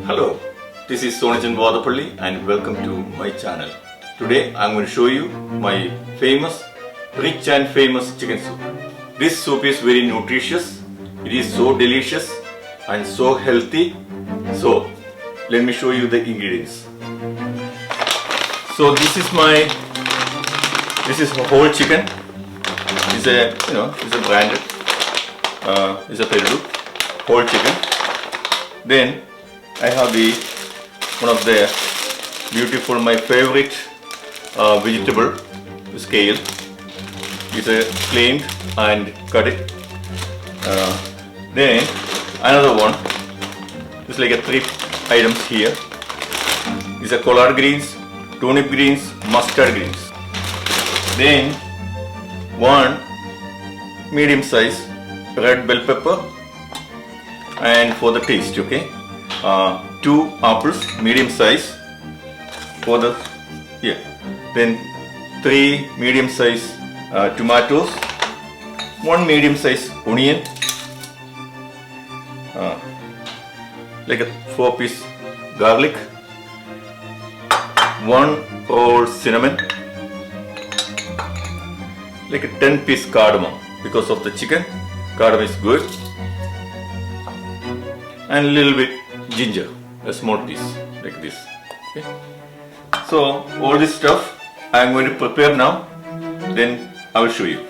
Hello, this is Sonajan Vodapalli and welcome to my channel. Today I am going to show you my rich and famous chicken soup. This soup is very nutritious, it is so delicious and so healthy. So let me show you the ingredients. So this is a whole chicken. It's a branded, it's a Peru whole chicken. Then I have one of the beautiful, my favorite vegetable, scale. It's cleaned and cut it. Then another one. It's like three items here. It's a collard greens, turnip greens, mustard greens. Then one medium size red bell pepper, and for the taste, okay. 2 apples, medium size for the Then 3 medium size tomatoes, 1 medium size onion, like a 4-piece garlic, 1 roll cinnamon, like a 10-piece cardamom. Because of the chicken, cardamom is good, and a little bit ginger, a small piece like this. Okay. So all this stuff I am going to prepare now, then I will show you.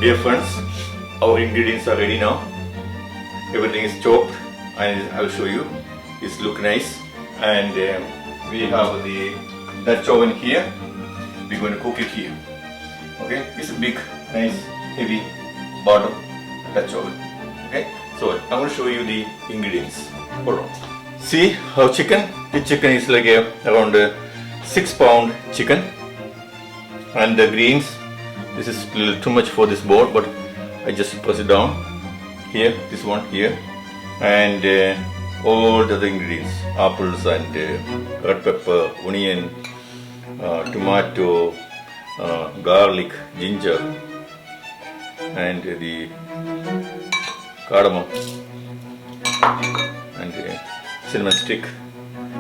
Dear friends, our ingredients are ready now. Everything is chopped and I will show you. It's look nice, and we have the Dutch oven here. We're going to cook it here. Okay, it's a big, nice, heavy bottom Dutch oven. Okay, so I'm going to show you the ingredients. Hold on. See how chicken? The chicken is like around 6-pound chicken, and the greens. This is a little too much for this board, but I just press it down here, this one here, and all the other ingredients, apples and red pepper, onion, tomato, garlic, ginger, and the cardamom and cinnamon stick.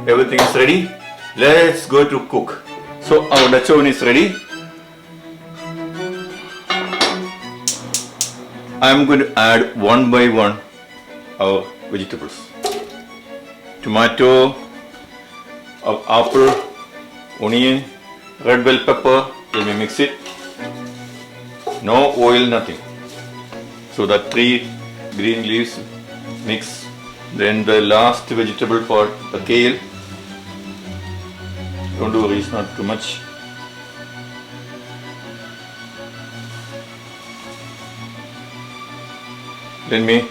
Everything is ready. Let's go to cook. So our Dutch oven is ready. I am going to add one by one our vegetables. Tomato, apple, onion, red bell pepper. Let me mix it. No oil, nothing. So the 3 green leaves mix. Then the last vegetable part, the kale, Don't worry, it's not too much. Let me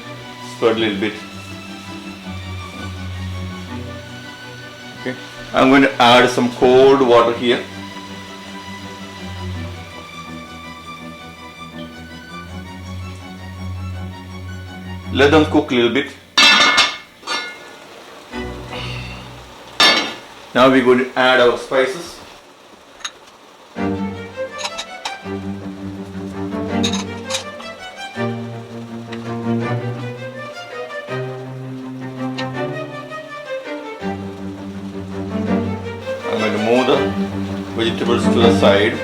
spread a little bit. Okay, I'm going to add some cold water here. Let them cook a little bit. Now we're going to add our spices. I'm going to move the vegetables to the side.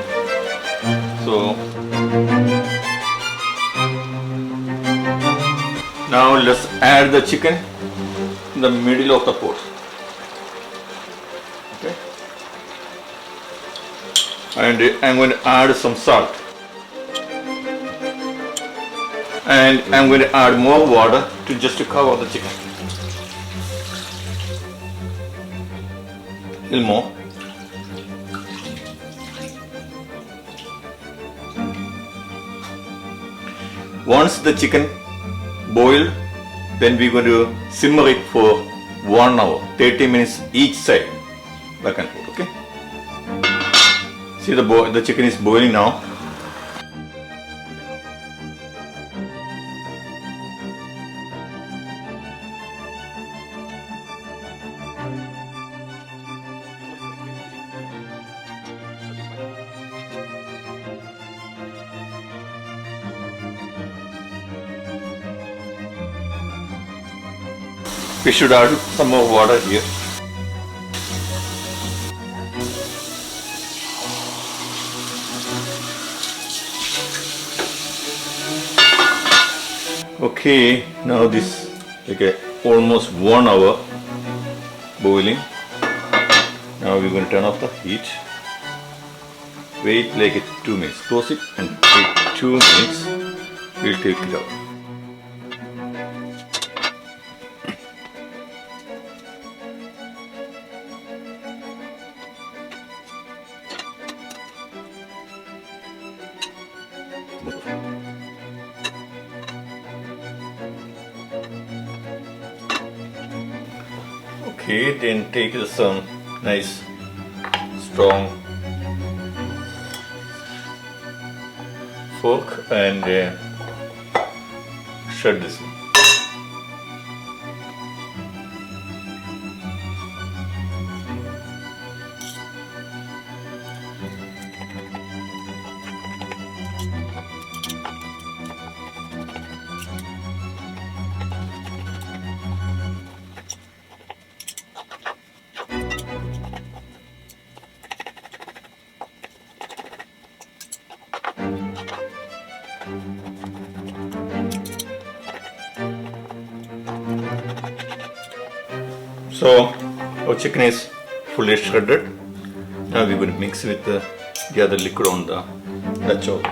So now let's add the chicken in the middle of the pot. Okay. And I'm going to add some salt. And I'm going to add more water to just to cover the chicken. A little more. Once the chicken boil, then we're going to simmer it for 1 hour, 30 minutes each side, back and forth. Okay. See the chicken is boiling now. We should add some more water here. Okay, now this almost 1 hour boiling. Now we're going to turn off the heat. Wait like 2 minutes. Close it and wait 2 minutes. We'll take it out. Okay, then take some nice strong fork and shred this one. So our chicken is fully shredded. Now we're going to mix with the other liquid on the Dutch oven.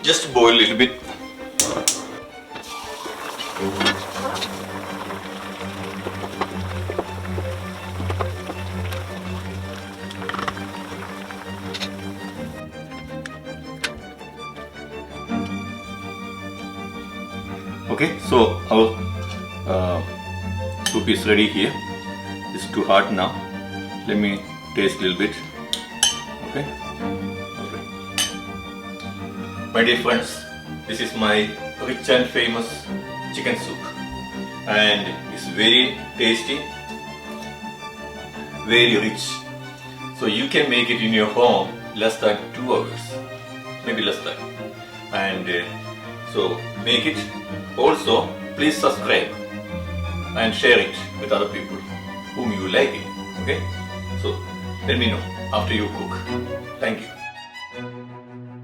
Just boil a little bit. Okay, so our soup is ready here. It's too hot now. Let me taste a little bit. Okay. My dear friends, this is my rich and famous chicken soup, and it's very tasty, very rich. So you can make it in your home less than 2 hours, maybe less than. And so make it. Also, please subscribe and share it with other people whom you like it. Okay? So let me know after you cook. Thank you.